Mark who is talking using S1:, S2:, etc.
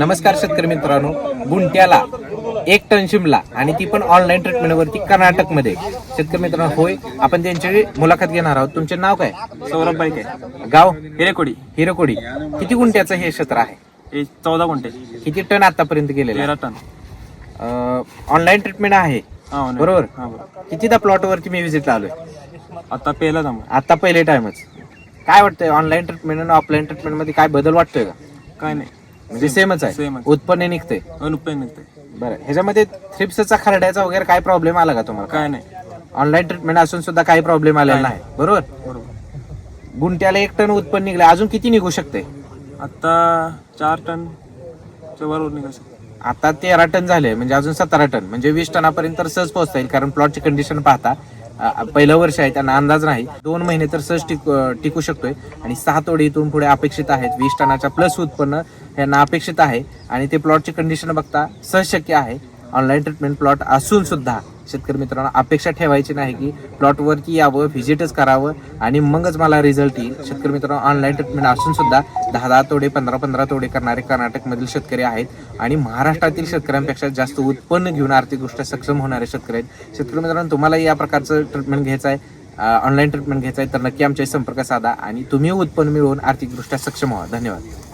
S1: नमस्कार शेतकरी मित्रांनो, गुंट्याला 1 टन शिमला आणि ती पण ऑनलाईन ट्रीटमेंटवरती कर्नाटकमध्ये. शेतकरी मित्रांनो, होय, आपण त्यांची मुलाखत घेणार आहोत. तुमचे नाव काय?
S2: सौरभ बाईके,
S1: गाव?
S2: हिरेकोडी.
S1: हिरकोडी. किती गुंट्याचं हे क्षेत्र आहे?
S2: हे 14 गुंठे.
S1: किती टन आतापर्यंत गेलेले?
S2: 13 टन.
S1: ऑनलाईन ट्रीटमेंट आहे
S2: हा,
S1: बरोबर?
S2: हा, बरोबर.
S1: कितीदा प्लॉट वरती मी व्हिजिट आलोय?
S2: आता पहिला जमा.
S1: आता पहिले टाइमच. काय वाटतंय ऑनलाईन ट्रीटमेंट आणि ऑफलाईन ट्रीटमेंट मध्ये काय बदल वाटतोय का?
S2: काय नाही,
S1: म्हणजे सेमच आहे,
S2: सेमच.
S1: उत्पन्न निघते.
S2: अनुपय निघते.
S1: बरं, ह्याच्यामध्ये थ्रिप्सचा खरड्याचा वगैरे काय प्रॉब्लेम आला का तुम्हाला?
S2: काय नाही,
S1: ऑनलाईन ट्रीटमेंट असून सुद्धा काही प्रॉब्लेम आलेला नाही, बरोबर?
S2: बरोबर.
S1: गुंट्याला 1 टन उत्पन्न निघलं, अजून किती निघू शकते?
S2: आता 4 टन बरोबर निघू शकतो.
S1: आता 13 टन झाले, म्हणजे अजून 17 टन, म्हणजे 20 टनापर्यंत तर सहज पोहोचता येईल. कारण प्लॉटची कंडिशन पाहता पहिलं वर्ष आहे, त्यांना अंदाज नाही. 2 महिने तर सहज टिकू शकतोय. आणि 6 तोडे इथून पुढे अपेक्षित आहेत. 20 टनाच्या प्लस उत्पन्न यांना अपेक्षित आहे. आणि ते प्लॉटची कंडिशन बघता सहज शक्य आहे. ऑनलाईन ट्रीटमेंट प्लॉट असून सुद्धा शेतकरी मित्रांनो, अपेक्षा ठेवायची नाही की प्लॉटवरती यावं, व्हिजिटच करावं आणि मगच मला रिझल्ट येईल. शेतकरी मित्रांनो, ऑनलाईन ट्रीटमेंट असून सुद्धा 10-10 तोडे 15-15 तोडे करणारे कर्नाटकमधील शेतकरी आहेत. आणि महाराष्ट्रातील शेतकऱ्यांपेक्षा जास्त उत्पन्न घेऊन आर्थिकदृष्ट्या सक्षम होणारे शेतकरी आहेत. शेतकरी मित्रांनो, तुम्हालाही या प्रकारचं ट्रीटमेंट घ्यायचं आहे, ऑनलाईन ट्रीटमेंट घ्यायचं आहे, तर नक्की आमच्याशी संपर्क साधा आणि तुम्ही उत्पन्न मिळवून आर्थिकदृष्ट्या सक्षम व्हा. धन्यवाद.